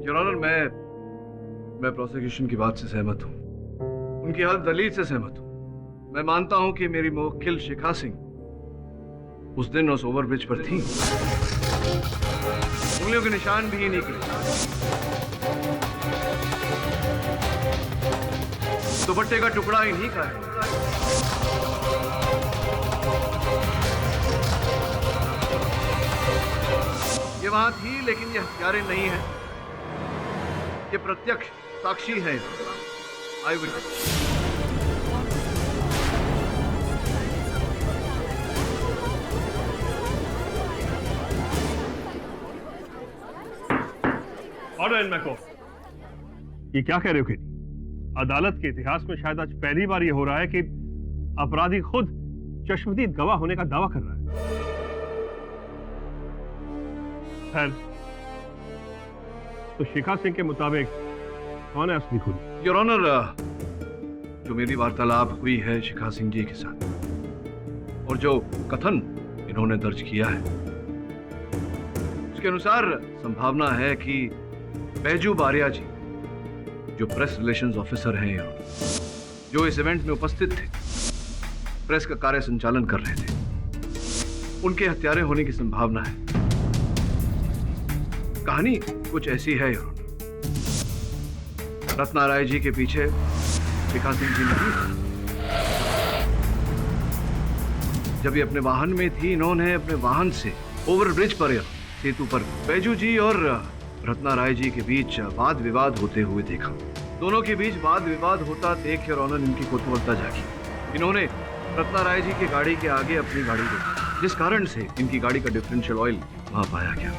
Your honour, मैं prosecution की बात से सहमत हूँ, उनकी हर दलील से सहमत हूँ। मैं मानता हूँ कि मेरी मुवक्किल शिखा सिंह उस दिन उस ओवरब्रिज पर थी, उंगलियों के निशान भी निकले, दुपट्टे का टुकड़ा इन्हीं का है। ये वहां थी, लेकिन ये हत्यारे नहीं है, ये प्रत्यक्ष साक्षी है, आई विटनेस। ऑर्डर इन मैको। ये क्या कह रहे हो केटी? अदालत के इतिहास में शायद आज पहली बार ये हो रहा है कि अपराधी खुद चश्मदीद गवाह होने का दावा कर रहा है। खैर, तो शिखा सिंह के मुताबिक कौन है असली खूनी? योर ऑनर, जो मेरी वार्तालाप हुई है शिखा सिंह जी के साथ और जो कथन इन्होंने दर्ज किया है, उसके अनुसार संभावना है कि बैजू बारिया जी, जो प्रेस रिलेशंस ऑफिसर हैं, जो इस इवेंट में उपस्थित थे, प्रेस का कार्य संचालन कर रहे थे, उनके हत्यारे होने की संभावना है। कहानी कुछ ऐसी है योर ऑनर, रत्ना राय जी के पीछे शिखा सिंह जी नहीं थी। जब ये अपने वाहन में थी, इन्होंने अपने वाहन से ओवरब्रिज पर, सेतु पर बैजू जी और रत्ना राय जी के बीच वाद विवाद होते हुए देखा। दोनों के बीच वाद विवाद होता देख योर ऑनर इनकी कौतूहलता जागी। इन्होंने रत्ना राय जी की गाड़ी के आगे अपनी गाड़ी रोकी, जिस कारण से इनकी गाड़ी का डिफरेंशियल ऑयल वहां पाया गया।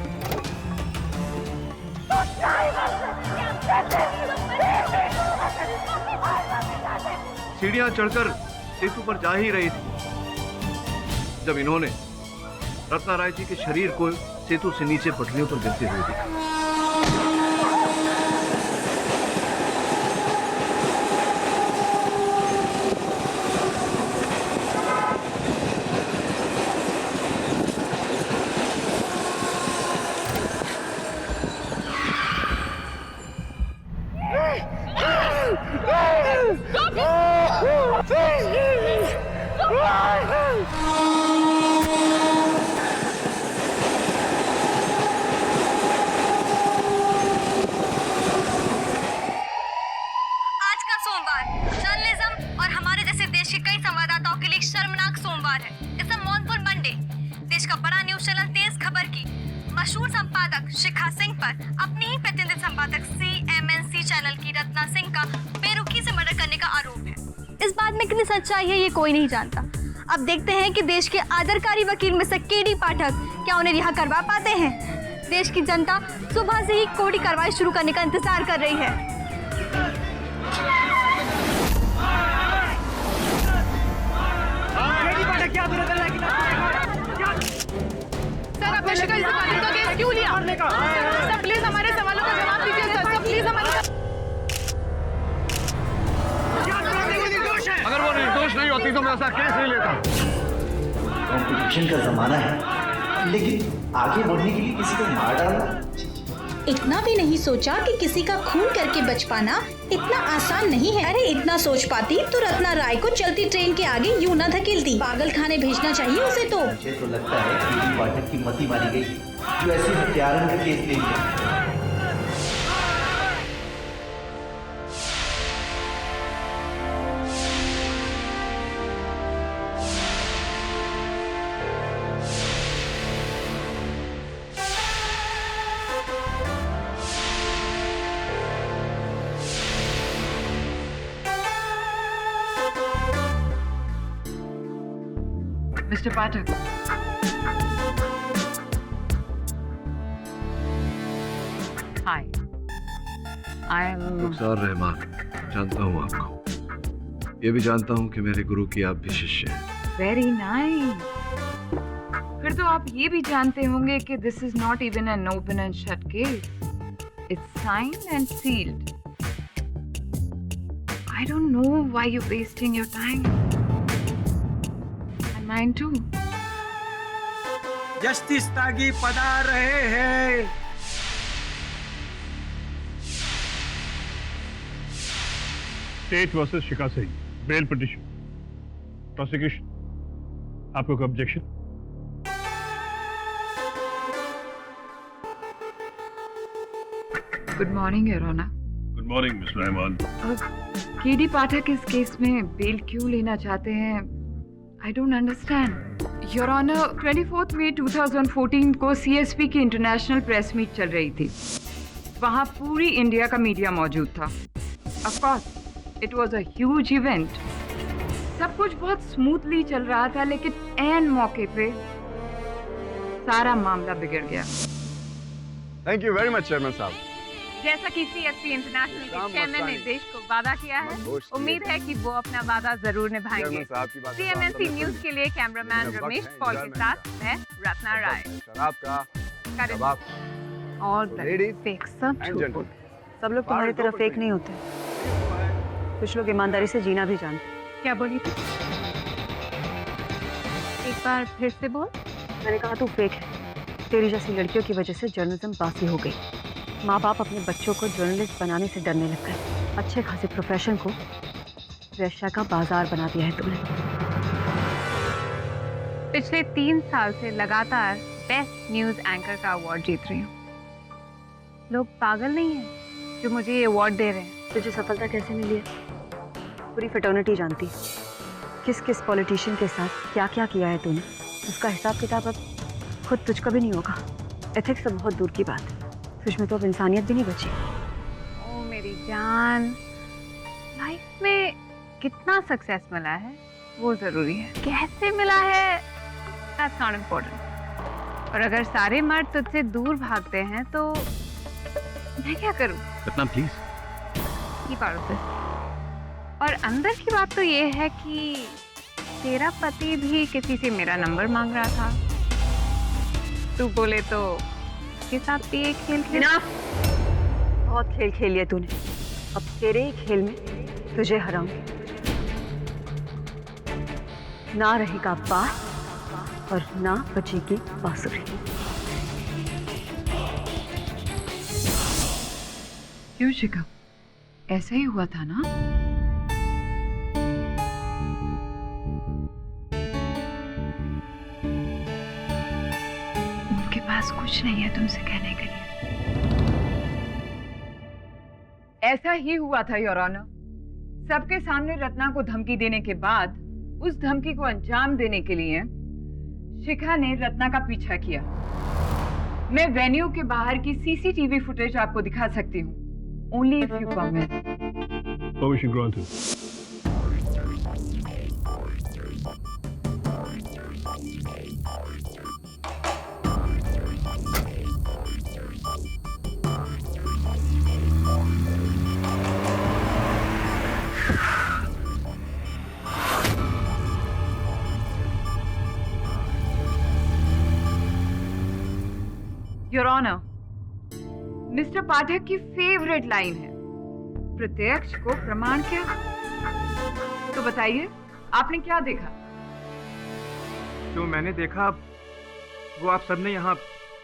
सीढ़ियां चढ़कर सेतु पर जा ही रही थी जब इन्होंने रत्ना राय जी के शरीर को सेतु से नीचे पटरियों पर गिरते हुए देखा। मशहूर संपादक शिखा सिंह पर अपनी ही प्रतिनिधि संपादक CMNC चैनल की रत्ना सिंह का बेरुखी से मर्डर करने का आरोप है। इस बात में कितनी सच्चाई है ये कोई नहीं जानता। अब देखते हैं कि देश के आदरकारी वकील मिस्टर KD पाठक क्या उन्हें रिहा करवा पाते हैं। देश की जनता सुबह से ही कोर्ट की कार्रवाई शुरू करने का इंतजार कर रही है। सर, आपने शिखा इस कातिल का केस क्यों लिया? सर प्लीज हमारे सवालों का जवाब दीजिए सर, प्लीज हमारे। अगर वो निर्दोष नहीं होती तो मैं ऐसा केस नहीं लेता। कॉम्पिटिशन का जमाना है, लेकिन आगे बढ़ने के लिए किसी को मार डालना, इतना भी नहीं सोचा कि किसी का खून करके बच पाना इतना आसान नहीं है। अरे इतना सोच पाती तो रत्ना राय को चलती ट्रेन के आगे यूं ना धकेलती। पागल खाने भेजना चाहिए उसे। तो मुझे तो लगता है KD पाठक की मति मारी गई जो ऐसे हत्यारों का केस ले लिया। Mr. Pathak. Hi. I am रुखसार रहमान, जानता हूँ आपको। ये भी जानता हूँ कि मेरे गुरु की आप भी शिष्य हैं। very nice. फिर तो आप ये भी जानते होंगे कि this is not even an open and shut case. It's signed and sealed. I don't know why you're wasting your time. And mine too. Justice Tyagi पधार रहे हैं। State versus Shikha Singh, bail petition. Prosecution, आपको कोई objection? Good morning your honour. Good morning miss Rahman. KD Pathak इस case में bail क्यों लेना चाहते हैं? I don't understand your honour. 24 मई 2014 को सीएसपी की इंटरनेशनल प्रेस मीट चल रही थी। वहां पूरी इंडिया का मीडिया मौजूद था। Of course it was a huge event. सब कुछ बहुत स्मूथली चल रहा था, लेकिन ऐन मौके पे सारा मामला बिगड़ गया। Thank you very much chairman साहब। जैसा कि सीएसपी इंटरनेशनल के चेयरमैन ने देश को वादा किया है, उम्मीद है कि वो अपना वादा जरूर निभाएंगे। सीएमएनसी न्यूज के लिए कैमरामैन रमेश पॉल के साथ मैं रत्ना राय। शराब का कबाब और Ladies फेक सब and झूठ। gentlemen, सब लोग तुम्हारी तरह फेक नहीं होते। कुछ लोग ईमानदारी से जीना भी जानते। क्या बोली थी? एक बार फिर से बोल। मैंने कहा तू फेक है। तेरी जैसी लड़कियों की वजह से जर्नलिज्म बासी हो गई। माँ बाप अपने बच्चों को जर्नलिस्ट बनाने से डरने लग गए। अच्छे खासे प्रोफेशन को वेश्या का बाजार बना दिया है तुमने। पिछले 3 साल से लगातार बेस्ट न्यूज एंकर का अवार्ड जीत रही हूँ। लोग पागल नहीं हैं जो मुझे ये अवार्ड दे रहे हैं। तुझे सफलता कैसे मिली है? पूरी फेटर्निटी जानती है। किस किस पॉलिटिशियन के साथ क्या क्या किया है तूने, उसका हिसाब किताब अब खुद तुझको भी नहीं होगा। एथिक्स तो बहुत दूर की बात है, तुझ में तो अब इंसानियत भी नहीं बची। ओ मेरी जान, लाइफ में कितना सक्सेस मिला है वो जरूरी है, कैसे मिला है दैट्स नॉट इम्पोर्टेंट। और अगर सारे मर्द तुझसे दूर भागते हैं तो मैं क्या करूं? Ratna please. Keep out of this। और अंदर की बात तो ये है कि तेरा पति भी किसी से मेरा नंबर मांग रहा था। तू बोले तो उसके साथ भी एक खेल खेल। बहुत खेल खेल लिया तूने, अब तेरे ही खेल में तुझे हराऊंगी। ना रहेगा बात और ना बचेगी बांसुरी। क्यों शिखा, ऐसा ही हुआ था ना? उनके पास कुछ नहीं है तुमसे कहने के लिए। ऐसा ही हुआ था योर ऑनर। सबके सामने रत्ना को धमकी देने के बाद उस धमकी को अंजाम देने के लिए शिखा ने रत्ना का पीछा किया। मैं वेन्यू के बाहर की सीसीटीवी फुटेज आपको दिखा सकती हूँ। Only if you permit. Permission granted. Your Honor, mister Pathak की फेवरेट लाइन है, प्रत्यक्ष को प्रमाण क्या? तो बताइए, आपने क्या देखा? जो मैंने देखा वो आप सबने यहाँ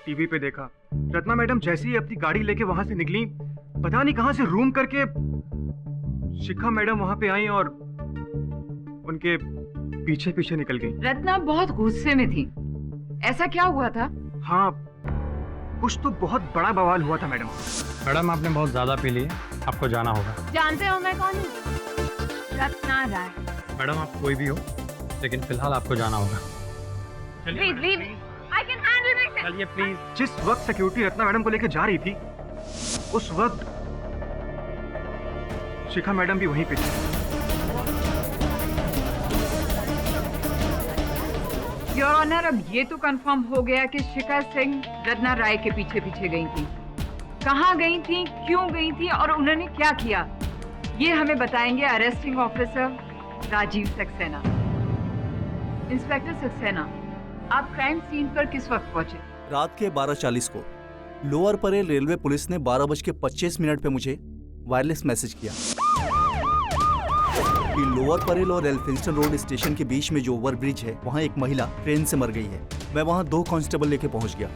टीवी पे देखा। रत्ना मैडम जैसे ही अपनी गाड़ी लेके वहां से निकली, पता नहीं कहां से रूम करके शिखा मैडम वहां पे आई और उनके पीछे पीछे निकल गई। रत्ना बहुत गुस्से में थी, ऐसा क्या हुआ था? हाँ, कुछ तो बहुत बड़ा बवाल हुआ था मैडम। मैडम आपने बहुत ज्यादा पी ली है, आपको जाना होगा। जानते हो मैं कौन हूँ? रत्ना राय। मैडम आप कोई भी हो, लेकिन फिलहाल आपको जाना होगा। Please leave. I can handle it. चलिए प्लीज। जिस वक्त सिक्योरिटी रत्ना मैडम को लेके जा रही थी, उस वक्त शिखा मैडम भी वहीं पे थी। योर ऑनर, अब ये तो कंफर्म हो गया कि शिखा सिंह रत्ना राय के पीछे पीछे गई थी। कहाँ गई थी, क्यों गई थी और उन्होंने क्या किया, ये हमें बताएंगे arresting officer Rajeev Saxena. Inspector Saxena, आप क्राइम सीन पर किस वक्त पहुंचे? रात के 12:40 को लोअर परेल रेलवे पुलिस ने 12:25 पे मुझे वायरलेस मैसेज किया कि लोअर परेल और एल्फिंस्टन रोड स्टेशन के बीच में जो ओवरब्रिज है, वहाँ एक महिला ट्रेन से मर गई है। मैं वहाँ 2 कांस्टेबल लेके पहुँच गया।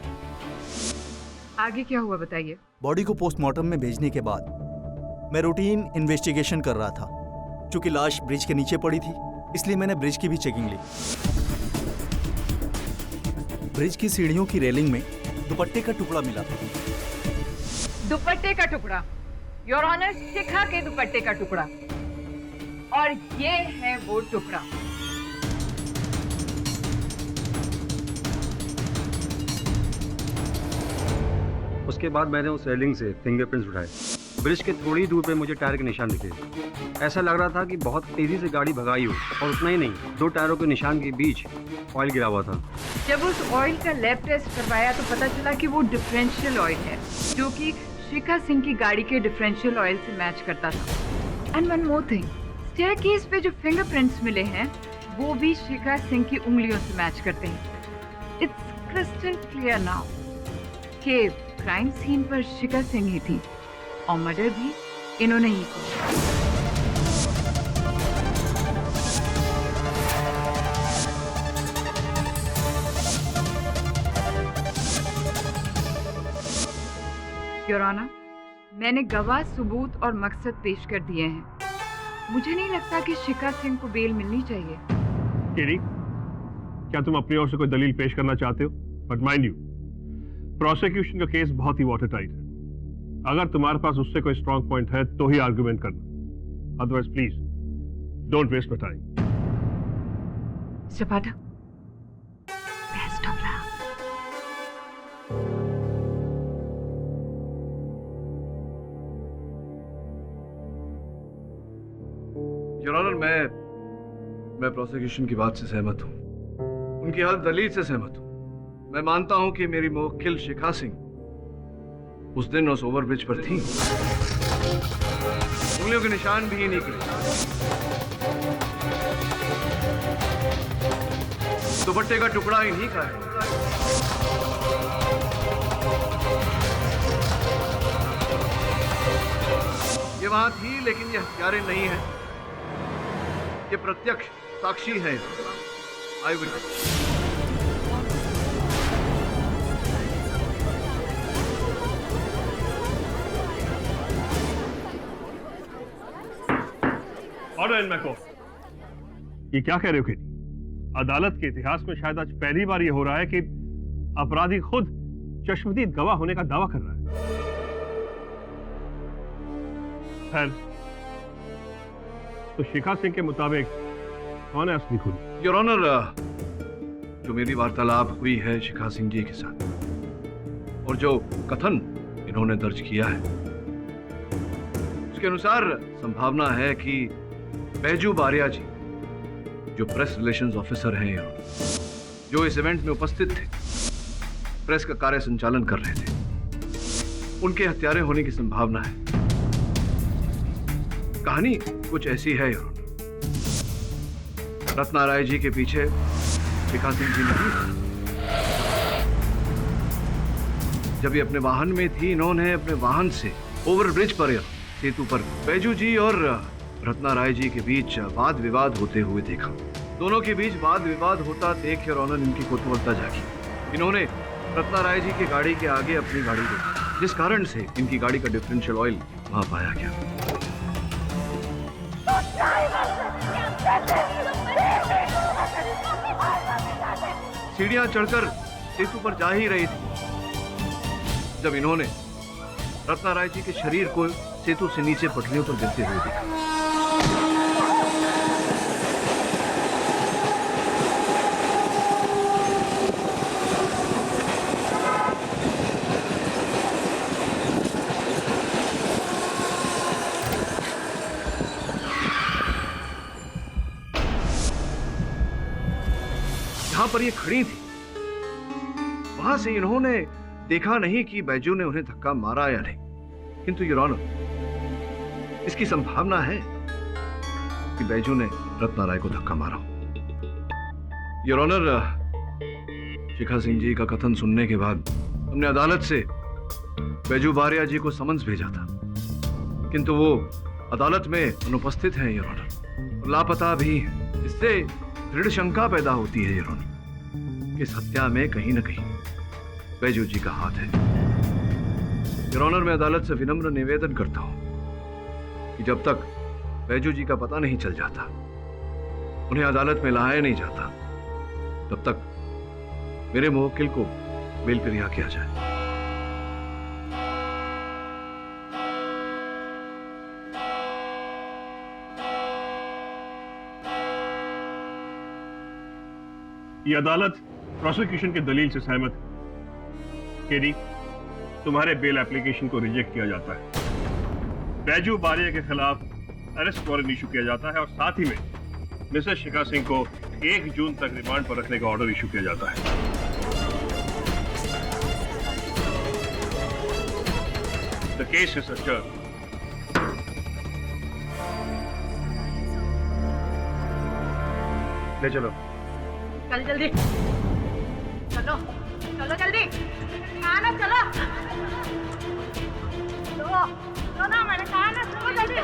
आगे क्या हुआ बताइए। बॉडी को पोस्टमार्टम में भेजने के बाद मैं रूटीन इन्वेस्टिगेशन कर रहा था चूंकि लाश ब्रिज के नीचे पड़ी थी, इसलिए मैंने ब्रिज की भी चेकिंग ली। ब्रिज की सीढ़ियों की रेलिंग में दुपट्टे का टुकड़ा मिला था। दुपट्टे का टुकड़ा, योर ऑनर, शिखा के दुपट्टे का टुकड़ा। और ये है वो टुकड़ा। उसके बाद मैंने उस रेलिंग से फिंगरप्रिंट्स उठाए। ब्रिज के थोड़ी दूर पे मुझे टायर के निशान दिखे। ऐसा लग रहा था कि बहुत तेजी से गाड़ी भगाई हो, और उतना ही नहीं, 2 टायरों के निशान के बीच ऑयल गिरा हुआ था। जब उस ऑयल का लैब टेस्ट करवाया तो पता चला कि वो डिफरेंशियल ऑयल है, जो कि शिखा सिंह की गाड़ी के डिफरेंशियल ऑयल से मैच करता था। And one more thing, staircase पे जो फिंगरप्रिंट्स मिले हैं वो भी शिखा सिंह की उंगलियों से मैच करते हैं। इट्स क्रिस्टल क्लियर नाउ कि क्राइम सीन पर शिखा सिंह ही थी और मर्डर भी इन्होंने ही किया। योर ऑनर, मैंने गवाह, सबूत और मकसद पेश कर दिए हैं। मुझे नहीं लगता कि शिखा सिंह को बेल मिलनी चाहिए। केडी, क्या तुम अपनी ओर से कोई दलील पेश करना चाहते हो? बट माइंड यू, प्रोसिक्यूशन का केस बहुत ही वाटर टाइट है। अगर तुम्हारे पास उससे कोई स्ट्रॉन्ग पॉइंट है तो ही आर्गुमेंट करना, otherwise please don't waste my time. Mister Pathak, best of luck. Your honour, मैं प्रोसिक्यूशन की बात से सहमत हूँ, उनकी हर दलील से सहमत हूँ। मैं मानता हूँ कि मेरी मुवक्किल शिखा सिंह उस दिन उस ओवरब्रिज पर थी। उंगलियों के निशान भी निकले, दुपट्टे का टुकड़ा इन्हीं का है। ये वहां थी, लेकिन ये हत्यारे नहीं है, ये प्रत्यक्ष साक्षी है। Eye witness. ऑर्डर इन मैको। ये क्या कह रहे हो केडी? अदालत के इतिहास में शायद आज पहली बार ये हो रहा है कि अपराधी खुद चश्मदीद गवाह होने का दावा कर रहा है। खैर, तो शिखा सिंह के मुताबिक कौन है असली खूनी? योर ऑनर, जो मेरी वार्तालाप हुई है शिखा सिंह जी के साथ और जो कथन इन्होंने दर्ज किया है, उसके अनुसार संभावना है कि बैजू बारिया जी, जो प्रेस रिलेशंस ऑफिसर हैं, जो इस इवेंट में उपस्थित थे, प्रेस का कार्य संचालन कर रहे थे, उनके हत्यारे होने की संभावना है। कहानी कुछ ऐसी है योर ऑनर, रत्ना राय जी के पीछे शिखा सिंह जी नहीं। जब ये अपने वाहन में थी, इन्होंने अपने वाहन से ओवरब्रिज पर, सेतु पर, बैजू जी और रत्ना राय जी के बीच वाद विवाद होते हुए देखा। दोनों के बीच वाद विवाद होता देख योर ऑनर इनकी कोतवालता जागी। इन्होंने रत्ना राय जी की गाड़ी के आगे अपनी गाड़ी रोकी, जिस कारण से इनकी गाड़ी का डिफरेंशियल ऑयल वहां पाया गया। सीढ़ियां चढ़कर सेतु पर जा ही रही थी जब इन्होंने रत्ना राय जी के शरीर को सेतु से नीचे पटरियों पर गिरते हुए देखा। जहां पर ये खड़ी थी, वहां से इन्होंने देखा नहीं कि बैजू ने उन्हें धक्का मारा या नहीं, किंतु योर ऑनर, इसकी संभावना है कि बैजू ने रत्ना राय को धक्का मारा हो। योर ऑनर, शिखा सिंह जी का कथन सुनने के बाद हमने अदालत से बैजू बारिया जी को समन्स भेजा था, किंतु वो अदालत में अनुपस्थित हैं योर ऑनर, लापता भी। इससे दृढ़ शंका पैदा होती है योर ऑनर कि इस हत्या में कहीं न कहीं बैजू जी का हाथ है। योर ऑनर, मैं अदालत से विनम्र निवेदन करता हूं कि जब तक बैजू जी का पता नहीं चल जाता, उन्हें अदालत में लाया नहीं जाता, तब तक मेरे मुवक्किल को बेल पर रिहा किया जाए। ये अदालत प्रोसिक्यूशन के दलील से सहमत है। केडी, तुम्हारे बेल एप्लीकेशन को रिजेक्ट किया जाता है। बैजू बारिया के खिलाफ अरेस्ट वारंट इशू किया जाता है और साथ ही में मिसेस शिखा सिंह को 1 जून तक रिमांड पर रखने का ऑर्डर इशू किया जाता है। The case is adjourned. ले चलो। चल जल्दी, चलो चलो जल्दी, आना चलो, चलो ना, मैंने कहा ना, चलो जल्दी।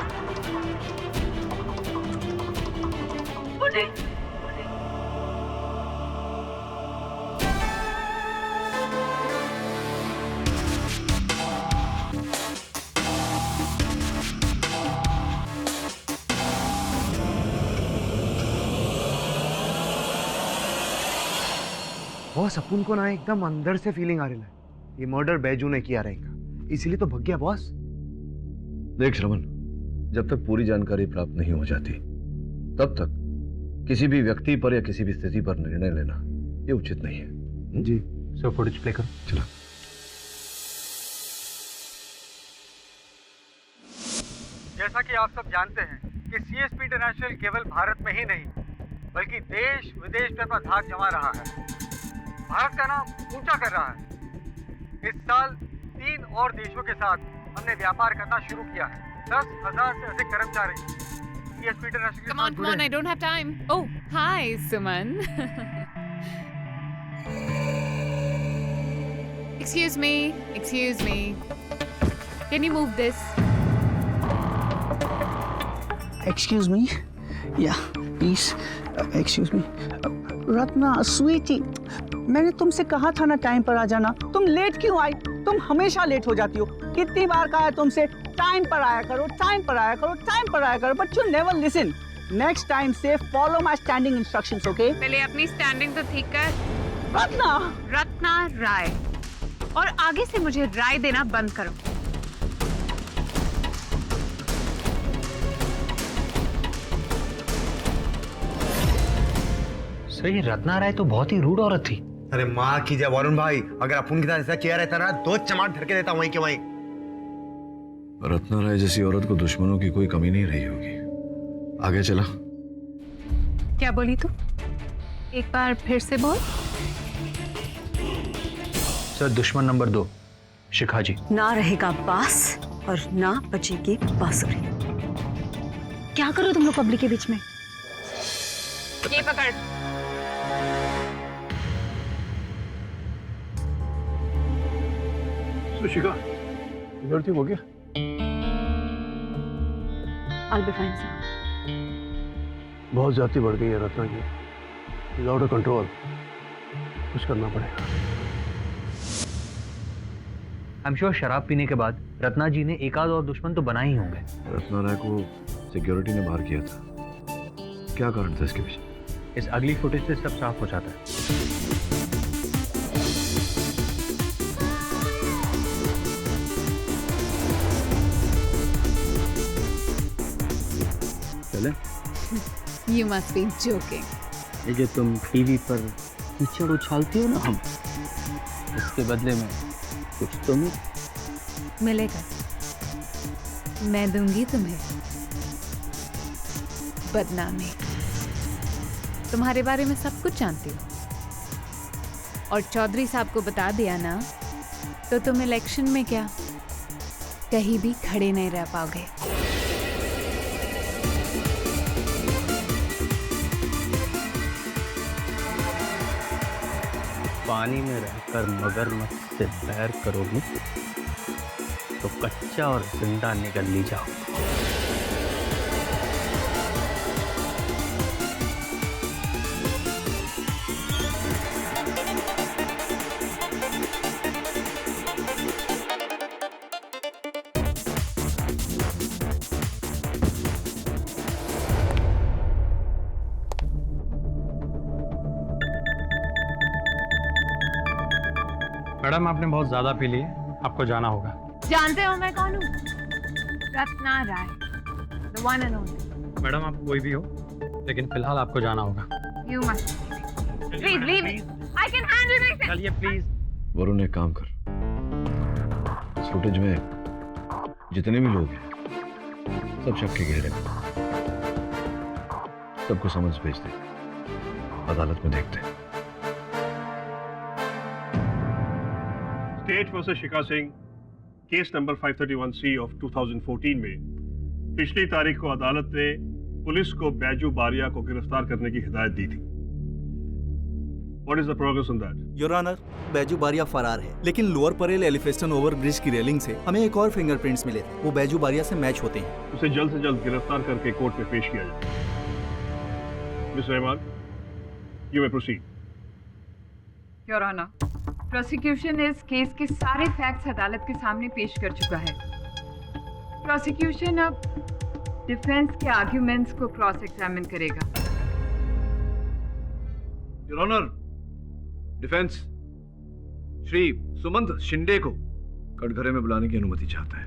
बॉस, अपन को ना एकदम अंदर से फीलिंग आ रही है ये मर्डर बैजू ने किया रहेगा, इसीलिए तो भग गया बॉस। देख श्रवण, जब तक पूरी जानकारी प्राप्त नहीं हो जाती तब तक किसी भी व्यक्ति पर या किसी भी स्थिति पर निर्णय लेना ये उचित नहीं है। जी सर, फुटेज प्ले करो। चलो। जैसा कि आप सब जानते हैं कि सीएसपी इंटरनेशनल केवल भारत में ही नहीं बल्कि देश विदेश में अपना धाक जमा रहा है, भारत का नाम ऊंचा कर रहा है। इस साल 3 और देशों के साथ हमने व्यापार करना शुरू किया है। 10,000 से अधिक कर्मचारी सीएसपी इंटरनेशनल के साथ जुड़े हैं। I don't have time. Oh, hi, Suman. Excuse me. Can you move this? Excuse me. Yeah, please. Excuse me. Ratna, Sweety, मैंने तुमसे कहा था ना टाइम पर आ जाना, तुम लेट क्यों आई? तुम हमेशा लेट हो जाती हो। कितनी बार कहा है तुमसे टाइम पर आया करो, टाइम पर आया करो, टाइम पर आया करो, but you never listen. Next time से follow my standing instructions, okay? पहले अपनी स्टैंडिंग तो ठीक कर। रत्ना राय, और आगे से मुझे राय देना बंद करो। सर, ये रत्ना राय तो बहुत ही रूड औरत थी। अरे माँ की जय वरुण भाई, अगर अपन की तरह ऐसा किया रहता ना, 2 चमाट धर के देता वहीं के वहीं। रत्ना राय जैसी औरत को दुश्मनों की कोई कमी नहीं रही होगी। आगे चला। क्या बोली तू? एक बार फिर से बोल। सर, दुश्मन नंबर 2 शिखा जी। ना रहेगा बास और ना बचेगी बांसुरी। क्या करो तुम लोग पब्लिक के बीच में? ये पकड़। शिखा, गलती हो गया। I'll be fine, sir. बहुत ज्यादा बढ़ गई है रत्ना की, आउट ऑफ कंट्रोल। कुछ करना पड़ेगा। I'm sure शराब पीने के बाद रत्ना जी ने एक आध और दुश्मन तो बना ही होंगे। रत्ना राय को सिक्योरिटी ने बाहर किया था, क्या कारण था इसके पीछे? इस अगली फुटेज से सब साफ हो जाता है। चले? You must be joking. ये जो तुम टीवी पर कीचड़ उछालती हो ना, हम उसके बदले में कुछ तो मिलेगा। मैं दूंगी तुम्हें बदनामी। तुम्हारे बारे में सब कुछ जानती हूँ, और चौधरी साहब को बता दिया ना तो तुम इलेक्शन में क्या कहीं भी खड़े नहीं रह पाओगे। पानी में रहकर मगरमच्छ से बैर करोगे तो कच्चा और जिंदा निकल ली जाओ। मैडम आपने बहुत ज्यादा पी ली है, आपको जाना होगा। जानते हो मैं कौन हूँ? रत्ना राय, the one and only. Madam आप कोई भी हो, लेकिन फिलहाल आपको जाना होगा। You must. Please leave me. I can handle myself. चलिए प्लीज। वरुण एक काम कर, इस फुटेज में जितने भी लोग हैं सब शक के घेरे में, सबको समझ भेज दे, अदालत में देखते हैं। State versus Shikha Singh case number 531C of 2014 में पिछली तारीख को अदालत ने पुलिस को बैजू बारिया को गिरफ्तार करने की हिदायत दी थी। What is the progress on that? Your honour, Baiju Bariya फरार है, लेकिन लोअर परेल एलिफेस्टन ओवर ब्रिज की रेलिंग से हमें एक और फिंगरप्रिंट्स मिले थे। वो बैजू बारिया से मैच होते हैं। उसे जल्द से जल्द गिरफ्तार करके कोर्ट में पेश किया जाए। Miss Rahman, you may proceed. Your honour, prosecution इस केस के सारे फैक्ट्स अदालत के सामने पेश कर चुका है। प्रोसिक्यूशन अब डिफेंस के आर्ग्यूमेंट्स को क्रॉस एग्जामिन करेगा। Your honour, defence Shri Sumant Shinde को कटघरे में बुलाने की अनुमति चाहता है।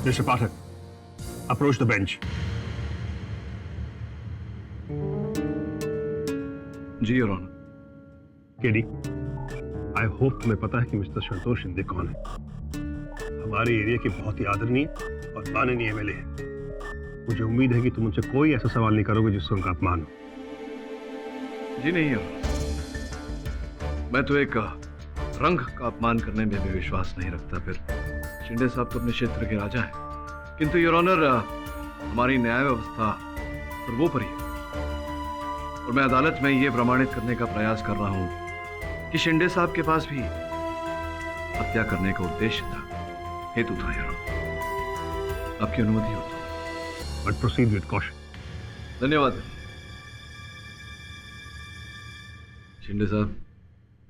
Mister Pathak, approach the bench. जी your honour. KD, I hope तुम्हें पता है कि मिस्टर संतोष शिंदे कौन है। हमारे एरिया के बहुत ही आदरणीय और माननीय एमएलए हैं। मुझे उम्मीद है कि तुम उनसे कोई ऐसा सवाल नहीं करोगे जिससे उनका अपमान हो। जी नहीं योर ऑनर, मैं तो एक रंग का अपमान करने में भी विश्वास नहीं रखता। फिर शिंदे साहब तो अपने क्षेत्र के राजा हैं, किंतु योर ऑनर हमारी न्याय व्यवस्था सर्वोपरि है और मैं अदालत में ये प्रमाणित करने का प्रयास कर रहा हूं कि शिंदे साहब के पास भी हत्या करने का उद्देश्य था, हेतु था। योर ऑनर, आपकी अनुमति हो तो। But proceed with caution. धन्यवाद। शिंदे साहब,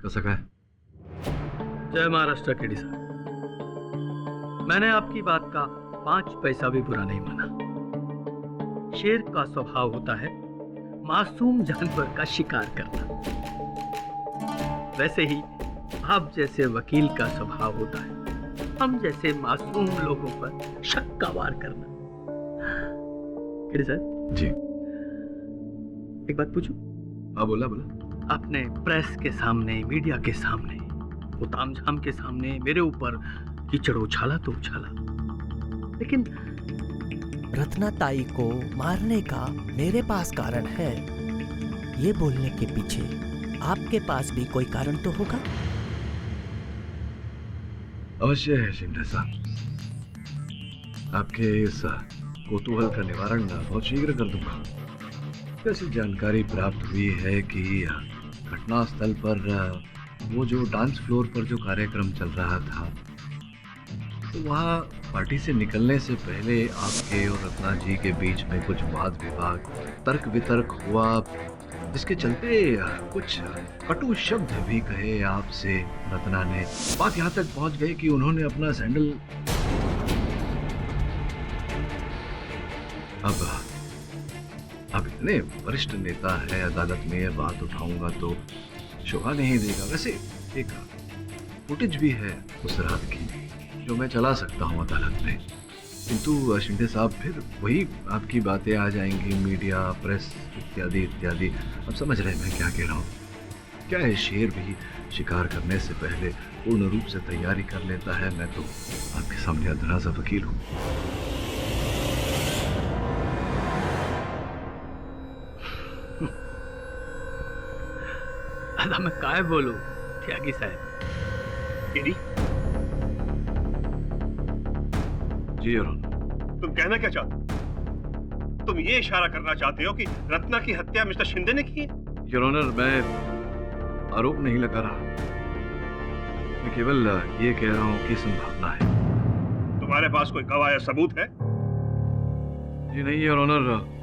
कैसा है? जय महाराष्ट्र केडी साहब, मैंने आपकी बात का 5 पैसा भी बुरा नहीं माना। शेर का स्वभाव होता है मासूम जानवर का शिकार करना, वैसे ही आप जैसे वकील का स्वभाव होता है हम जैसे मासूम लोगों पर शक का वार करना। केडी साहब जी, एक बात पूछूं? हाँ बोला बोला। आपने प्रेस के सामने, मीडिया के सामने, वो तामझाम के सामने मेरे ऊपर कीचड़ उछाला तो उछाला, लेकिन रत्ना ताई को मारने का मेरे पास कारण है, ये बोलने के पीछे आपके पास भी कोई कारण तो होगा। अवश्य है शिंदे साहब, आपके इस कौतूहल का निवारण बहुत शीघ्र कर दूंगा। ऐसी जानकारी प्राप्त हुई है कि घटनास्थल पर वो जो डांस फ्लोर पर जो कार्यक्रम चल रहा था, तो वहाँ पार्टी से निकलने से पहले आपके और रत्ना जी के बीच में कुछ वाद विवाद, तर्क वितर्क हुआ, जिसके चलते कुछ कटु शब्द भी कहे आपसे रत्ना ने। बात यहाँ तक पहुँच गई कि उन्होंने अपना सैंडल अब इतने वरिष्ठ नेता है, अदालत में ये बात उठाऊंगा तो शोभा नहीं देगा। वैसे एक फुटेज भी है उस रात की जो मैं चला सकता हूं अदालत में, किंतु शिंदे साहब फिर वही आपकी बातें आ जाएंगी, मीडिया, प्रेस इत्यादि इत्यादि। अब समझ रहे मैं क्या कह रहा हूँ? क्या है, शेर भी शिकार करने से पहले पूर्ण रूप से तैयारी कर लेता है। मैं तो आपके सामने अधरा सा वकील हूँ। अदा मैं काय बोलूं त्यागी साहब। केडी, जी योर ऑनर। तुम कहना क्या चाहते हो? तुम ये इशारा करना चाहते हो कि रत्ना की हत्या मिस्टर शिंदे ने की है? योर ऑनर, मैं आरोप नहीं लगा रहा, मैं केवल ये कह रहा हूँ कि संभावना है। तुम्हारे पास कोई गवाह या सबूत है? जी नहीं योर ऑनर,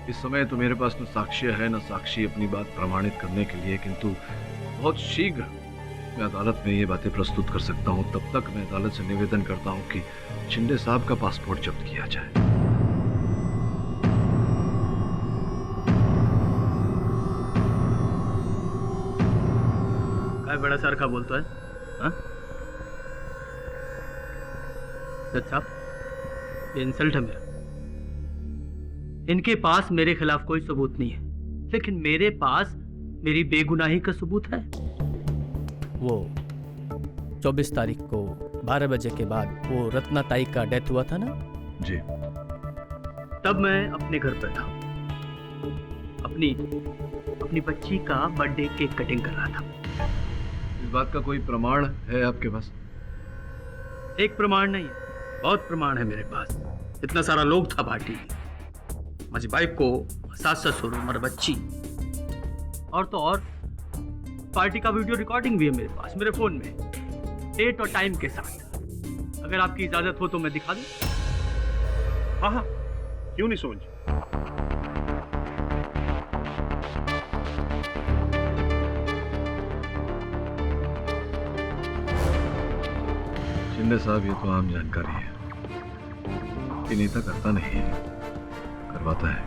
इस समय तो मेरे पास न साक्ष्य है न साक्षी अपनी बात प्रमाणित करने के लिए, किंतु बहुत शीघ्र मैं अदालत में ये बातें प्रस्तुत कर सकता हूँ। तब तक मैं अदालत से निवेदन करता हूँ कि शिंदे साहब का पासपोर्ट जब्त किया जाए। दिमाग बड़ा सरखा बोलता है, हाँ? जज साहब, ये इंसल्ट है मेरा। इनके पास मेरे खिलाफ कोई सबूत नहीं है, लेकिन मेरे पास मेरी बेगुनाही का सबूत है। वो 24 तारीख को 12 बजे के बाद वो रत्ना ताई का डेथ हुआ था ना? जी। तब मैं अपने घर पर था, अपनी बच्ची का बर्थडे केक कटिंग कर रहा था। इस बात का कोई प्रमाण है आपके पास? एक प्रमाण नहीं है, बहुत प्रमाण है मेरे पास। इतना सारा लोग था पार्टी में, मुझे बाइक को 700 उम्र बच्ची, और तो और पार्टी का वीडियो रिकॉर्डिंग भी है मेरे पास, मेरे फोन में, डेट और टाइम के साथ। अगर आपकी इजाजत हो तो मैं दिखा दूं। हाँ हाँ, क्यों नहीं सोच। शिंदे साहब, ये तो आम जानकारी है कि नेता करता नहीं है, करवाता है।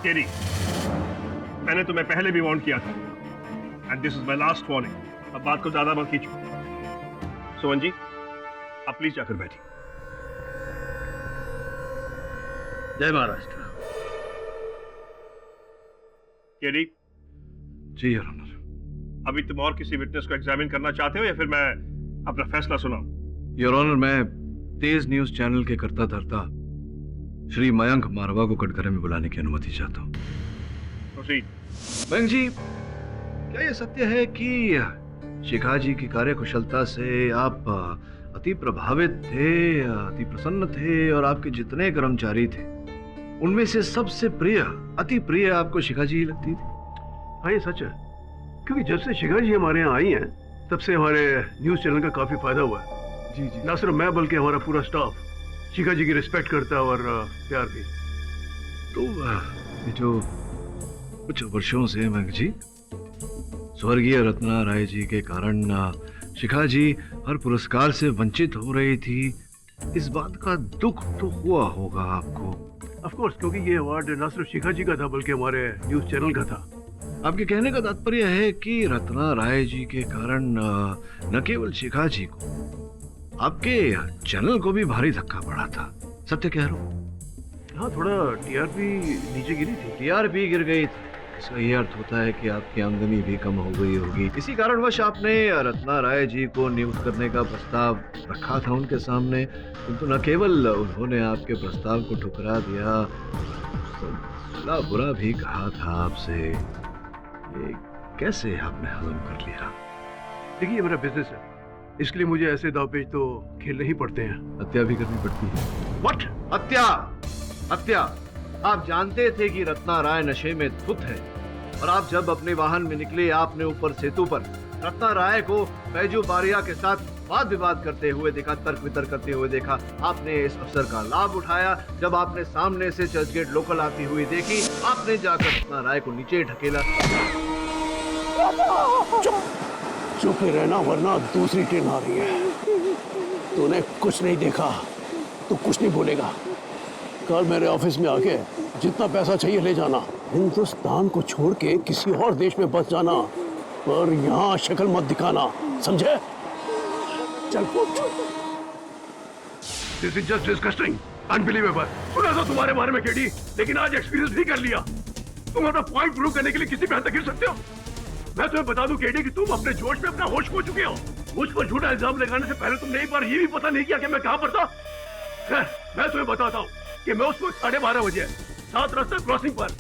केरी, मैंने तुम्हें पहले भी वार्न किया था, and this is my last warning. अब बात को ज्यादा मत खींचो। सोहन जी, आप प्लीज जाकर बैठिए। जय महाराष्ट्र। केरी। जी योर ऑनर। अभी तुम और किसी विटनेस को एग्जामिन करना चाहते हो या फिर मैं अपना फैसला सुनाऊं? योर ऑनर, मैं तेज न्यूज चैनल के करता धरता श्री मयंक मारवा को कटघरे में बुलाने की अनुमति चाहता हूँ। मयंक जी, क्या यह सत्य है कि शिखा जी की कार्यकुशलता से आप अति प्रभावित थे, अति प्रसन्न थे, और आपके जितने कर्मचारी थे उनमें से सबसे प्रिय, अति प्रिय आपको शिखा जी ही लगती थी? हाँ, ये सच है, क्योंकि जब से शिखा जी हमारे यहाँ आई हैं तब से हमारे न्यूज चैनल का काफी फायदा हुआ है। जी जी। ना सिर्फ मैं बल्कि हमारा पूरा स्टाफ शिखा जी की रिस्पेक्ट करता है और प्यार भी। तो ये जो कुछ वर्षों से मयंक जी स्वर्गीय रत्ना राय जी के कारण शिखा जी हर पुरस्कार से वंचित हो रही थी, इस बात का दुख तो हुआ होगा आपको? ऑफ कोर्स, क्योंकि ये अवार्ड न सिर्फ शिखा जी का था बल्कि हमारे न्यूज चैनल का था। आपके कहने का तात्पर्य है कि रत्ना राय जी के कारण न केवल शिखा जी को, आपके चैनल को भी भारी धक्का पड़ा था, सत्य कह रहा हूँ? हाँ, थोड़ा टीआरपी नीचे गिरी थी। टीआरपी गिर गई थी, इसका ये अर्थ होता है कि आपकी आमदनी भी कम हो गई होगी। इसी कारणवश आपने रत्ना राय जी को नियुक्त करने का प्रस्ताव रखा था उनके सामने, किंतु न केवल उन्होंने आपके प्रस्ताव को ठुकरा दिया, भला बुरा भी कहा था आपसे। ये कैसे आपने हजम कर लिया? देखिए, ये मेरा बिजनेस है, इसलिए मुझे ऐसे दावपेच तो खेलने ही पड़ते हैं। हत्या भी करनी पड़ती है। व्हाट? हत्या? हत्या? आप जानते थे कि रत्ना राय नशे में धुत है, और आप जब अपने वाहन में निकले, आपने ऊपर सेतु पर रत्ना राय को बैजू बारिया के साथ वाद विवाद करते हुए देखा, तर्क वितर्क करते हुए देखा। आपने इस अवसर का लाभ उठाया। जब आपने सामने से चर्चगेट लोकल आती हुई देखी, आपने जाकर रत्ना राय को नीचे ढकेला। चुप ही रहना, वरना दूसरी ट्रेन आ रही है। तूने कुछ नहीं देखा तो कुछ नहीं बोलेगा। कल मेरे ऑफिस में आके जितना पैसा चाहिए ले जाना। हिंदुस्तान को छोड़ के किसी और देश में बस जाना, पर यहाँ शक्ल मत दिखाना, समझे? चल this is just disgusting, unbelievable. सुना था तुम्हारे बारे में केडी, लेकिन आज एक्सपीरियंस भी कर लिया। तुम अपना पॉइंट प्रूव करने के लिए किसी पे हद तक गिर सकते हो। मैं तुम्हें बता दूं केडी कि तुम अपने जोश में अपना होश खो चुके हो। मुझ पर झूठा इल्जाम लगाने से पहले तुमने एक बार ये भी पता नहीं किया कि मैं कहां पर था। मैं तुम्हें बताता हूँ कि मैं उसको 12:30 बजे 7 रास्ता क्रॉसिंग पर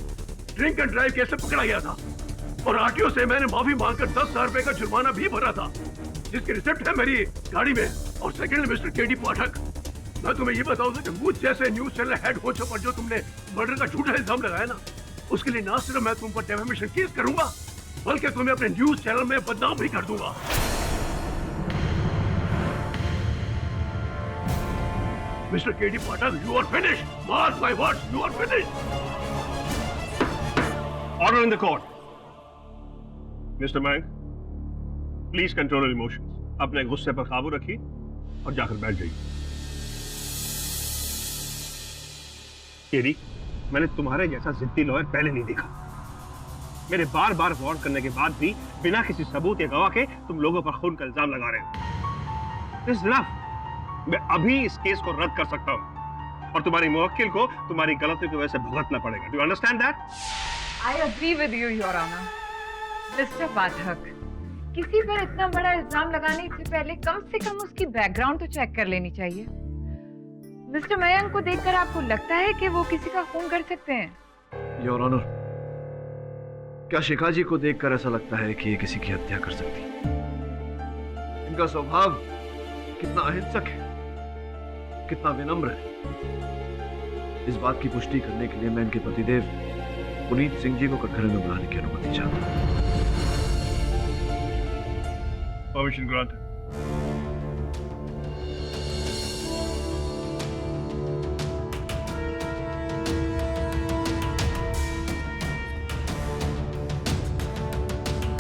ड्रिंक एंड ड्राइव केस से पकड़ा गया था, और आरटीओ से मैंने माफी मांगकर 10,000 रुपए का जुर्माना भी भरा था, जिसकी रिसिप्ट है मेरी गाड़ी में। और सेकंड, मिस्टर केडी पाठक, मैं तुम्हें ये बताऊं कि मुझ जैसे न्यूज चैनल हेड होस्ट पर जो तुमने मर्डर का झूठा इल्जाम लगाया ना, उसके लिए ना सिर्फ मैं तुम पर डेफेमेशन केस करूंगा, बल्कि तुम्हें अपने न्यूज चैनल में बदनाम भी कर दूंगा। Mr. K.D. Patel, you are finished. Mark my words, you are finished. Order in the court. Mr. Mank, please control your emotions. अपने गुस्से पर काबू रखिए और जाकर बैठ जाइए। केडी, मैंने तुम्हारे जैसा जिद्दी लॉयर पहले नहीं देखा। मेरे बार बार वार्न करने के बाद भी बिना किसी सबूत या गवाह के तुम लोगों पर खून का इल्जाम लगा रहे हो। This is enough। मैं अभी इस केस को रद्द कर सकता हूँ और तुम्हारी मुवक्किल को तुम्हारी गलतियों की वजह से भुगतना पड़ेगा। Do you understand that? I agree with you, Your Honor. Mr. पाठक, किसी पर इतना बड़ा इल्जाम लगाने से पहले कम से कम उसकी बैकग्राउंड तो चेक कर लेनी चाहिए। मिस्टर मयंक को देखकर आपको लगता है कि वो किसी का खून कर सकते हैं? योर ऑनर, क्या शिखा जी को देखकर ऐसा लगता है कि ये किसी की हत्या कर सकती है? इनका स्वभाव कितना अहिंसक है, कितना विनम्र है। इस बात की पुष्टि करने के लिए मैं इनके पतिदेव पुनीत सिंह जी को कटघरे में बुलाने की अनुमति चाहता हूँ। Permission grant.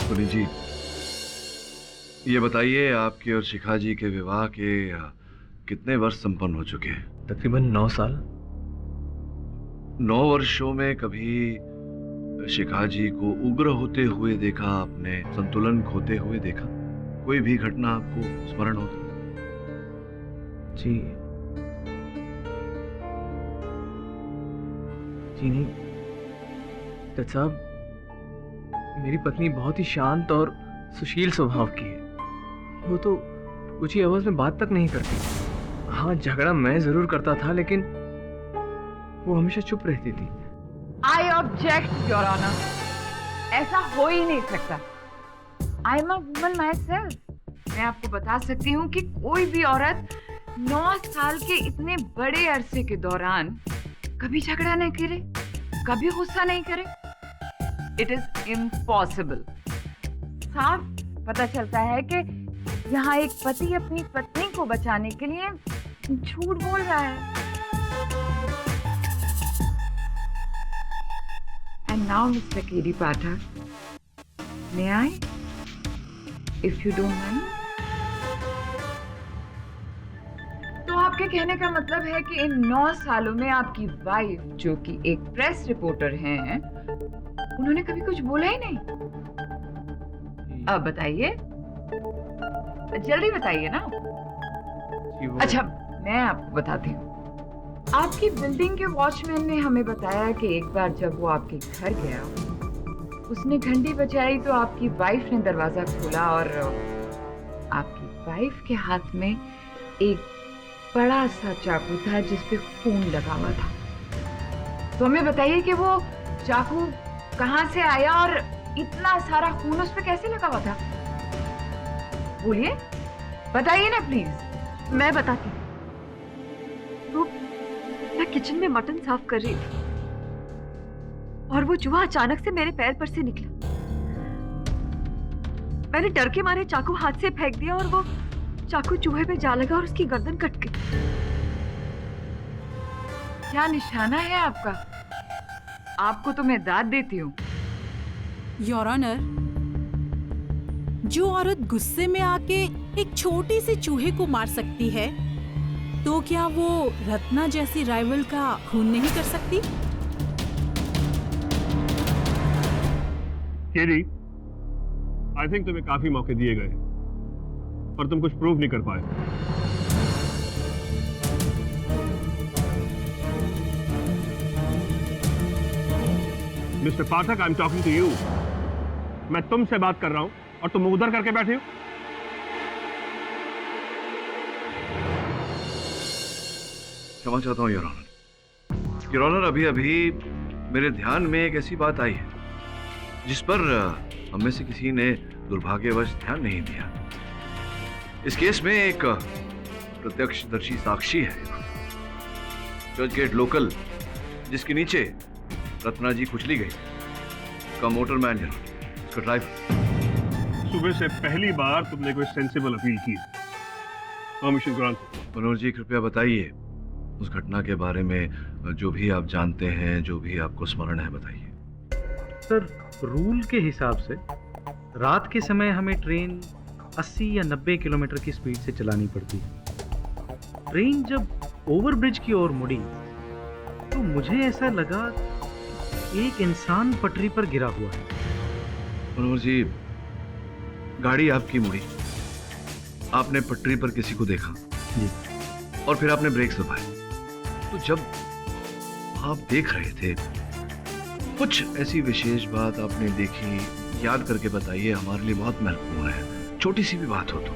पुनीत जी, ये बताइए आपके और शिखा जी के विवाह के कितने वर्ष संपन्न हो चुके हैं? तकरीबन 9 साल। 9 वर्षों में कभी शिखा जी को उग्र होते हुए देखा आपने, संतुलन खोते हुए देखा? कोई भी घटना आपको स्मरण हो? जी नहीं डॉक्टर साहब, मेरी पत्नी बहुत ही शांत और सुशील स्वभाव की है। वो तो ऊंची आवाज में बात तक नहीं करती। हाँ, झगड़ा मैं जरूर करता था, लेकिन वो हमेशा चुप रहती थी। I object, Your Honor. ऐसा हो ही नहीं सकता। I'm a woman myself. मैं आपको बता सकती हूँ कि कोई भी औरत 9 साल के इतने बड़े अरसे के दौरान कभी झगड़ा नहीं करे, कभी गुस्सा नहीं करे। It is impossible. साफ पता चलता है कि यहाँ एक पति अपनी पत्नी को बचाने के लिए झूठ बोल रहा है। And now, Mr. K.D. Pathak, may I, if you don't mind? तो आपके कहने का मतलब है कि इन 9 सालों में आपकी वाइफ, जो कि एक प्रेस रिपोर्टर हैं, उन्होंने कभी कुछ बोला ही नहीं? अब बताइए, जल्दी बताइए ना। अच्छा, मैं आपको बताती हूँ। आपकी बिल्डिंग के वॉचमैन ने हमें बताया कि एक बार जब वो आपके घर गया, उसने घंटी बजाई तो आपकी वाइफ ने दरवाजा खोला और आपकी वाइफ के हाथ में एक बड़ा सा चाकू था जिस पे खून लगा हुआ था। तो हमें बताइए कि वो चाकू कहाँ से आया और इतना सारा खून उस पे कैसे लगा हुआ था? बोलिए, बताइए ना प्लीज। मैं बताती हूँ। तो मैं किचन में मटन साफ कर रही थी और वो चूहा अचानक से मेरे पैर पर से निकला। मैंने डर के मारे चाकू हाथ से फेंक दिया और वो चाकू चूहे पे जा लगा और उसकी गर्दन कट गई। क्या निशाना है आपका? आपको तो मैं दाद देती हूँ। योर ऑनर, जो औरत गुस्से में आके एक छोटी सी चूहे को मार सकती है, तो क्या वो रत्ना जैसी राइवल का खून नहीं कर सकती? केडी, आई थिंक तुम्हें काफी मौके दिए गए पर तुम कुछ प्रूव नहीं कर पाए। Mister Pathak, I am talking to you. मैं तुमसे बात कर रहा हूं और तुम उधर करके बैठे हो। क्षमा चाहता हूं योर ऑनर। योर ऑनर, अभी अभी मेरे ध्यान में एक ऐसी बात आई है जिस पर हम में से किसी ने दुर्भाग्यवश ध्यान नहीं दिया। इस केस में एक प्रत्यक्षदर्शी साक्षी है, चर्च गेट लोकल, जिसके नीचे रत्ना जी कुचली गई, का मोटरमैन है, उसका ड्राइवर। सुबह से पहली बार तुमने कोई सेंसिबल अपील की। Permission grant. मनोहर जी, कृपया बताइए उस घटना के बारे में, जो भी आप जानते हैं, जो भी आपको स्मरण है, बताइए। सर, रूल के हिसाब से रात के समय हमें ट्रेन 80 या 90 किलोमीटर की स्पीड से चलानी पड़ती है। ट्रेन जब ओवरब्रिज की ओर मुड़ी तो मुझे ऐसा लगा एक इंसान पटरी पर गिरा हुआ है। मनोहर जी, गाड़ी आपकी मुड़ी, आपने पटरी पर किसी को देखा जी, और फिर आपने ब्रेक दबाए। तो जब आप देख रहे थे, कुछ ऐसी विशेष बात आपने देखी, याद करके बताइए, हमारे लिए बहुत महत्वपूर्ण है, छोटी सी भी बात हो तो।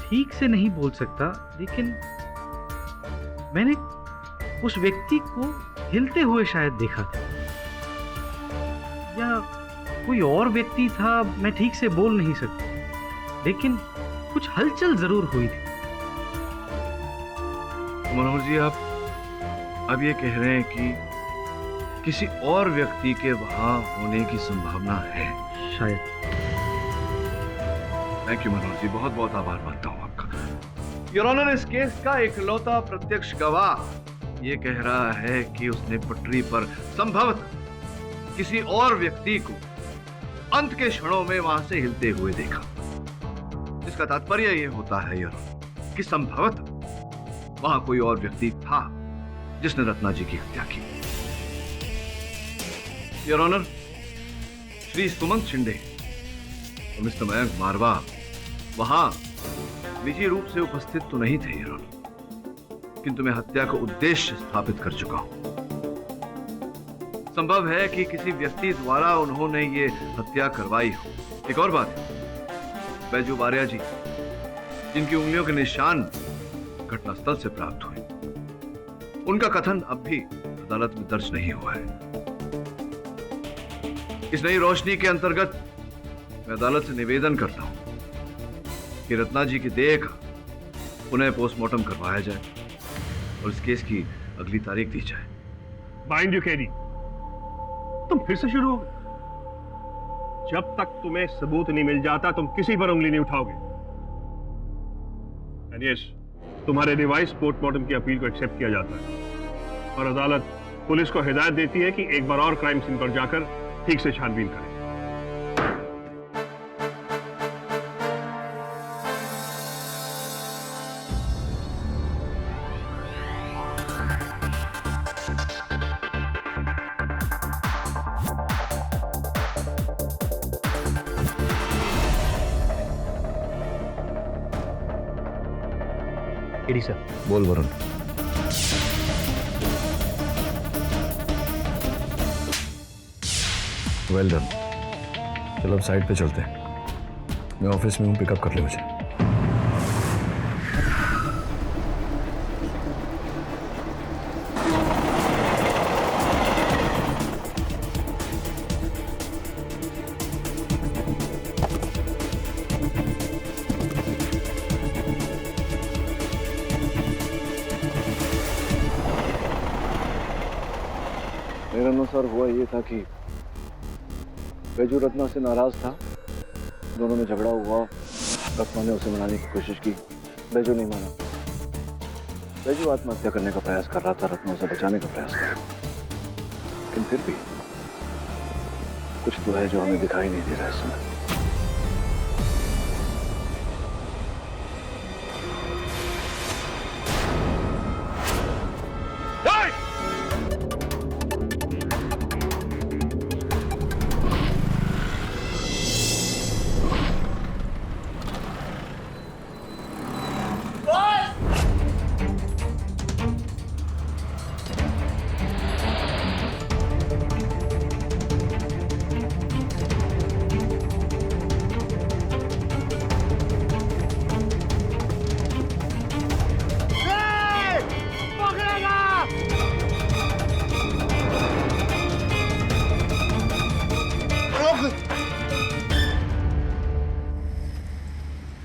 ठीक से नहीं बोल सकता, लेकिन मैंने उस व्यक्ति को हिलते हुए शायद देखा था, या कोई और व्यक्ति था, मैं ठीक से बोल नहीं सकता, लेकिन कुछ हलचल जरूर हुई थी। मनोहर जी, आप अब ये कह रहे हैं कि किसी और व्यक्ति के वहां होने की संभावना है? शायद। थैंक यू मनोहर जी, बहुत बहुत आभार मानता हूं आपका। योर ऑनर, इस केस का इकलौता प्रत्यक्ष गवाह ये कह रहा है कि उसने पटरी पर संभवतः किसी और व्यक्ति को अंत के क्षणों में वहां से हिलते हुए देखा। इसका तात्पर्य यह होता है योर ऑनर कि संभवतः वहां कोई और व्यक्ति था जिसने रत्ना जी की हत्या की। योर ऑनर, श्री सुमंत शिंदे और मिस्टर मयंक मारवा वहां निजी रूप से उपस्थित तो नहीं थे योर ऑनर, किंतु मैं हत्या का उद्देश्य स्थापित कर चुका हूं। संभव है कि किसी व्यक्ति द्वारा उन्होंने ये हत्या करवाई हो। एक और बात है, बैजू बारिया जी, जिनकी उंगलियों के निशान घटनास्थल से प्राप्त हुए, उनका कथन अब भी अदालत में दर्ज नहीं हुआ है। इस नई रोशनी के अंतर्गत मैं अदालत से निवेदन करता हूं कि रत्ना जी की देह का पुनः पोस्टमार्टम करवाया जाए और इस केस की अगली तारीख दी जाए। माइंड यू केडी, तुम फिर से शुरू हो गए। जब तक तुम्हें सबूत नहीं मिल जाता तुम किसी पर उंगली नहीं उठाओगे। एंड यस, तुम्हारे रिवाइज पोस्टमार्टम की अपील को एक्सेप्ट किया जाता है और अदालत पुलिस को हिदायत देती है कि एक बार और क्राइम सीन पर जाकर ठीक से छानबीन करें। KD sir. बोल वरुण। Well done. चलो अब साइड पे चलते हैं। मैं ऑफिस में हूँ, पिकअप कर ले मुझे। मेरे अनुसार हुआ ये था कि बैजू रत्ना से नाराज था, दोनों में झगड़ा हुआ। रत्ना ने उसे मनाने की कोशिश की, बैजू नहीं माना। बैजू आत्महत्या करने का प्रयास कर रहा था, रत्ना उसे बचाने का प्रयास कर रहा था, लेकिन फिर भी कुछ तो है जो हमें दिखाई नहीं दे रहा है इस समय।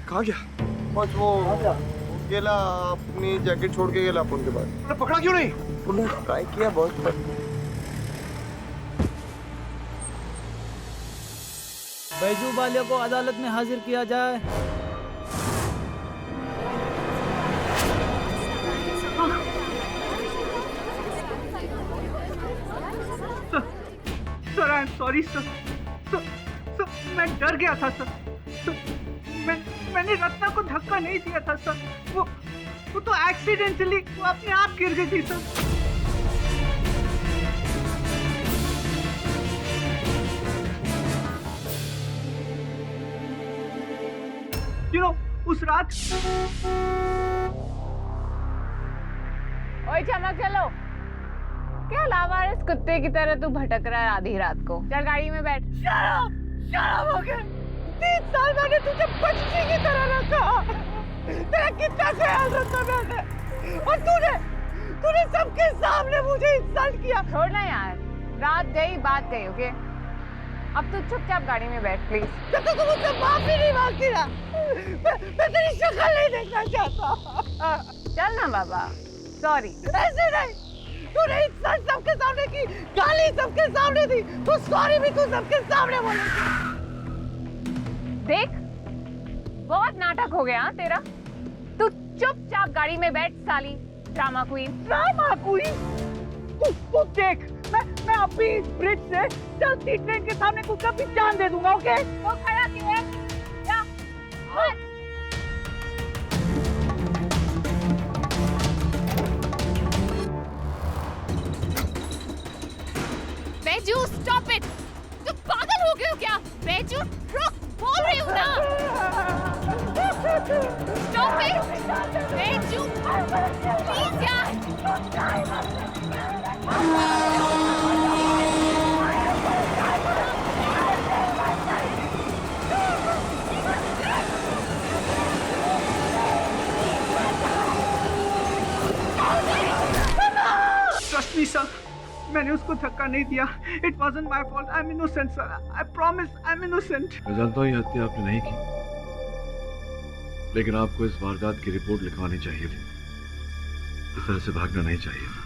कहाँ गया? बस वो गेला, अपनी जैकेट छोड़ के गेला अपन के बाद। अरे पकड़ा क्यों नहीं? पुलिस ट्राई किया बहुत, पर बैजू वाले को अदालत में हाजिर किया जाए। Sir I am sorry sir. मैं डर गया था सर। मैंने रत्ना को धक्का नहीं दिया था सर। वो तो एक्सीडेंटली वो अपने आप गिर गई थी सर। उस रात। ओए चमक चलो, क्या लावारिस कुत्ते की तरह तू भटक रहा है आधी रात को? चल गाड़ी में बैठ। शराब हो गया। 3 साल मैंने तुझे बच्ची की तरह रखा, तेरा कितना ख्याल रखा मैंने, और तूने सबके सामने मुझे इंसल्ट किया। छोड़ना यार, रात गई बात गई। ओके, अब तू चुपचाप गाड़ी में बैठ प्लीज। जब तक तू मुझसे माफी नहीं मांगती ना, मैं तेरी शक्ल नहीं देखना चाहता। चल ना बाबा, सॉरी। ऐसे नहीं, तूने इंसल्ट सबके सामने की, गाली सबके सामने दी, तो सॉरी भी तू सबके सामने बोलेगी। देख, बहुत नाटक हो गया तेरा। तू चुपचाप गाड़ी में बैठ साली ड्रामा क्वीन। Drama queen? तू देख, मैं अभी इस ब्रिज से चलती ट्रेन के सामने कुकर भी जान दे दूंगा। ओके? वो खड़ा क्यों है? जा, हट। Baiju, stop it! तू पागल हो गए हो क्या? बैजू, रुक, बोल रही हूँ ना। Stop it! बैजू, प्लीज यार। Trust me, sir. मैंने उसको धक्का नहीं दिया। It wasn't my fault. I'm innocent, sir. I promise, I'm innocent. मैं जानता हूँ ये हत्या आपने नहीं की, लेकिन आपको इस वारदात की रिपोर्ट लिखवानी चाहिए थी। इस तरह से भागना नहीं चाहिए था।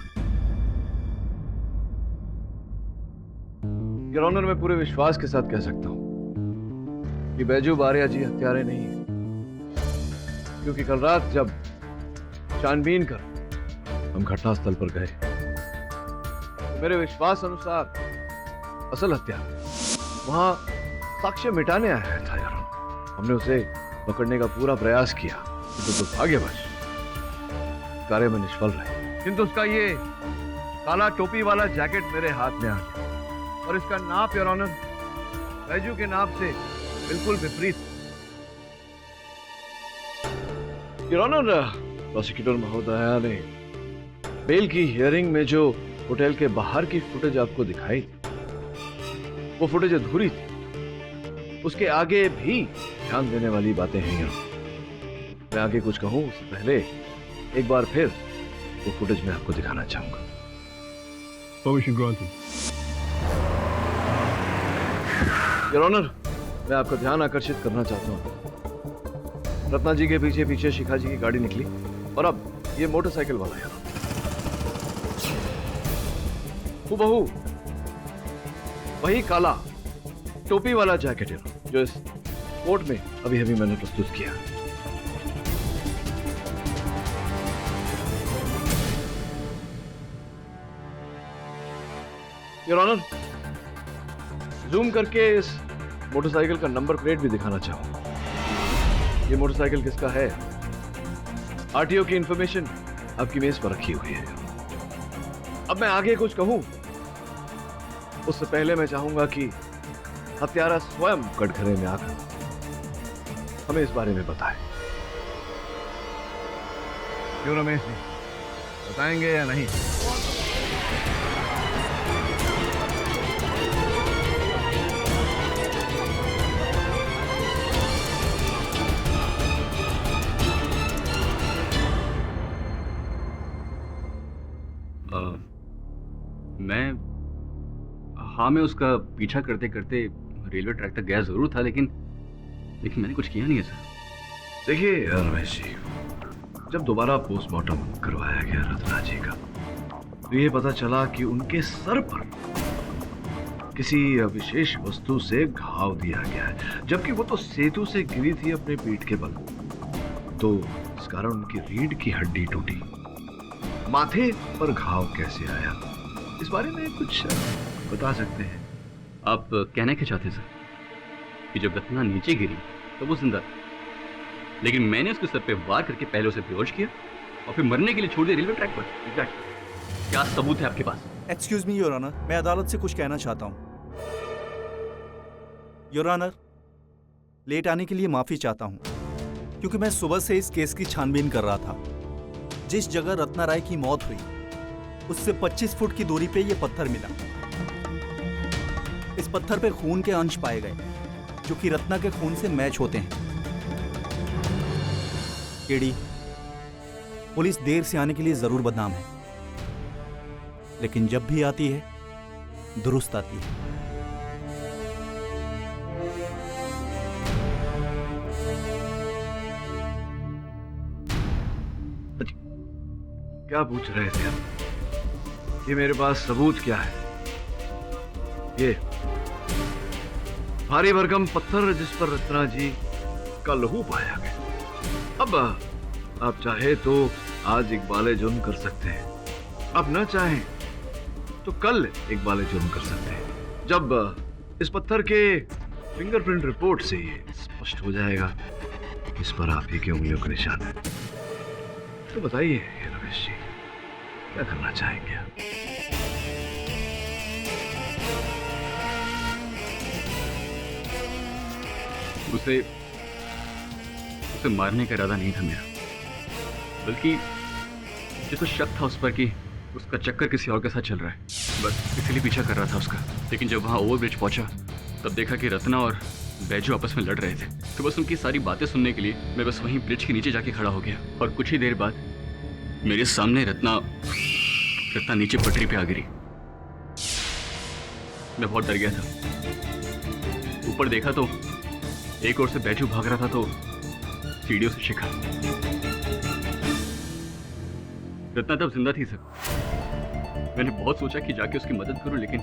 योर ऑनर, मैं पूरे विश्वास के साथ कह सकता हूं कि बैजू बारिया जी हत्यारे नहीं है, क्योंकि कल रात जब छानबीन कर हम घटनास्थल पर गए, तो मेरे विश्वास अनुसार असल हत्यारा वहां साक्ष्य मिटाने आया था। योर ऑनर, हमने उसे पकड़ने का पूरा प्रयास किया, किंतु दुर्भाग्यवश कार्य में निष्फल रहे। किंतु उसका ये काला टोपी वाला जैकेट मेरे हाथ में आ गया, और इसका नाप योर ऑनर बैजू के नाप से बिल्कुल विपरीत। योर ऑनर, प्रोसिक्यूटर महोदया ने बेल की हियरिंग में जो होटल के बाहर की फुटेज आपको दिखाई थी, वो फुटेज अधूरी थी। उसके आगे भी ध्यान देने वाली बातें हैं। मैं आगे कुछ कहूं उससे पहले एक बार फिर वो फुटेज मैं आपको दिखाना चाहूंगा। Permission granted. योर ऑनर, मैं आपका ध्यान आकर्षित करना चाहता हूं। रत्ना जी के पीछे पीछे शिखा जी की गाड़ी निकली, और अब ये मोटरसाइकिल वाला है। हूबहू वही काला टोपी वाला जैकेट है जो इस कोर्ट में अभी अभी मैंने प्रस्तुत किया। योर ऑनर, जूम करके इस मोटरसाइकिल का नंबर प्लेट भी दिखाना चाहूंगा। ये मोटरसाइकिल किसका है? आरटीओ की इंफॉर्मेशन आपकी मेज पर रखी हुई है। अब मैं आगे कुछ कहूं उससे पहले मैं चाहूंगा कि हत्यारा स्वयं कटघरे में आकर हमें इस बारे में बताए। क्यों रमेश जी, बताएंगे या नहीं? मैं उसका पीछा करते करते रेलवे ट्रैक तक गया जरूर था, लेकिन मैंने कुछ किया नहीं है सर। देखिए रमेश जी, जब दोबारा पोस्टमार्टम करवाया गया रत्ना जी का, तो ये पता चला कि उनके सर पर किसी विशेष वस्तु से घाव दिया गया है, जबकि वो तो सेतु से गिरी थी अपने पीठ के बल। तो इस कारण उनकी रीढ़ की हड्डी टूटी। माथे पर घाव कैसे आया, इस बारे में कुछ बता सकते हैं? आप कहना क्या चाहते सर कि जब रत्ना नीचे गिरी तो वो जिंदा, लेकिन मैंने उसके सर पे वार करके पहले उसे बेहोश किया और फिर मरने के लिए छोड़ दिया रेलवे ट्रैक पर? एग्जैक्ट। क्या सबूत है आपके पास? एक्सक्यूज मी योर ऑनर, मैं अदालत से कुछ कहना चाहता हूँ। योर ऑनर, लेट आने के लिए माफी चाहता हूँ। क्योंकि मैं सुबह से इस केस की छानबीन कर रहा था। जिस जगह रत्ना राय की मौत हुई उससे 25 फुट की दूरी पे ये पत्थर मिला। इस पत्थर पे खून के अंश पाए गए जो कि रत्ना के खून से मैच होते हैं। केडी, पुलिस देर से आने के लिए जरूर बदनाम है, लेकिन जब भी आती है दुरुस्त आती है। क्या पूछ रहे थे आप? ये मेरे पास सबूत क्या है? ये भारी भरकम पत्थर जिस पर रत्ना जी का लहू पाया गया। अब आप चाहे तो आज इकबाले जुर्म कर सकते हैं, आप ना चाहें तो कल इकबाले जुर्म कर सकते हैं। जब इस पत्थर के फिंगरप्रिंट रिपोर्ट से ये स्पष्ट हो जाएगा इस पर आप ही की उंगलियों का निशान है। तो बताइए रमेश जी, क्या करना चाहेंगे आप? उसे मारने का इरादा नहीं था मेरा, बल्कि मुझे तो शक था उस पर कि उसका चक्कर किसी और के साथ चल रहा है। बस इसीलिए पीछा कर रहा था उसका। लेकिन जब वहाँ ओवरब्रिज पहुंचा तब देखा कि रत्ना और बैजू आपस में लड़ रहे थे। तो बस उनकी सारी बातें सुनने के लिए मैं बस वहीं ब्रिज के नीचे जाके खड़ा हो गया, और कुछ ही देर बाद मेरे सामने रत्ना नीचे पटरी पे आ गिरी। मैं बहुत डर गया था। ऊपर देखा तो एक ओर से बैजू भाग रहा था तो सीढ़ियों से शिखा। रत्ना तब जिंदा थी सर। मैंने बहुत सोचा कि जाके उसकी मदद करूं, लेकिन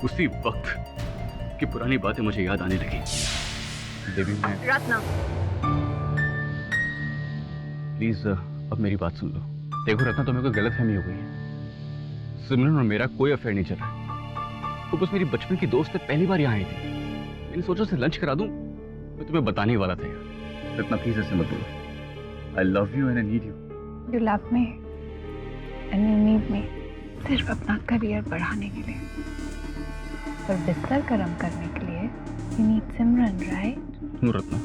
उसी वक्त की पुरानी बातें मुझे याद आने लगी। देवी, मैं रत्ना, प्लीज अब मेरी बात सुन लो। देखो रत्ना, तुम्हें कोई गलतफहमी हो गई है। सिमरन और मेरा कोई अफेयर नहीं चल रहा है। वो बस मेरी बचपन की दोस्त है, पहली बार यहाँ आई थी। मैंने सोचा उसे लंच करा दूं, मैं तुम्हें बताने ही वाला था यार। रत्ना प्लीज ऐसे मत बोलो। I love you and I need you. You love me and you need me, सिर्फ अपना करियर बढ़ाने के लिए, पर बिस्तर गर्म करने के लिए you need Simran, right? No Ratna,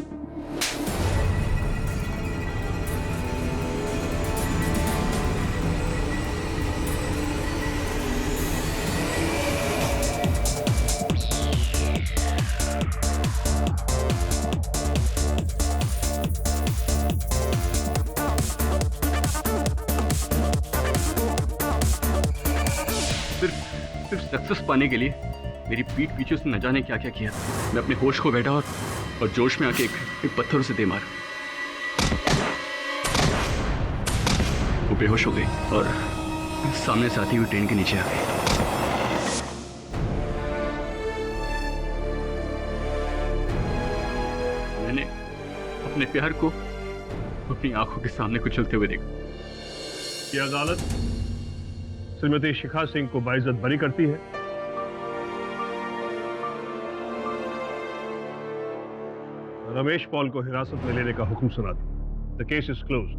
सिर्फ सक्सेस पाने के लिए मेरी पीठ पीछे उसने न जाने क्या क्या किया। मैं अपने होश को बैठा और जोश में आके एक पत्थर उसे दे मारा। वो बेहोश हो गई और सामने से आती हुई ट्रेन के नीचे आ गई। मैंने अपने प्यार को अपनी आंखों के सामने कुचलते हुए देखा। ये अदालत श्रीमती शिखा सिंह को बाइज्जत बरी करती है। रमेश पॉल को हिरासत में लेने का हुक्म सुनाती। The case is closed.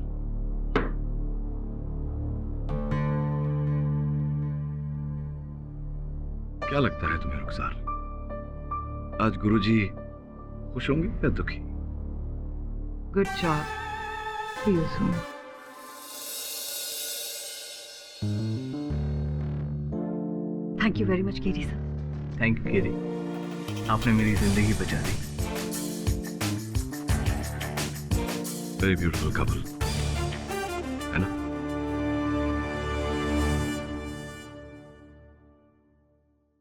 क्या लगता है तुम्हें रुखसार, आज गुरुजी खुश होंगे या दुखी? Good job, see you soon. Thank you very much KD sir. Thank you KD, आपने मेरी जिंदगी बचा दी। Very beautiful couple.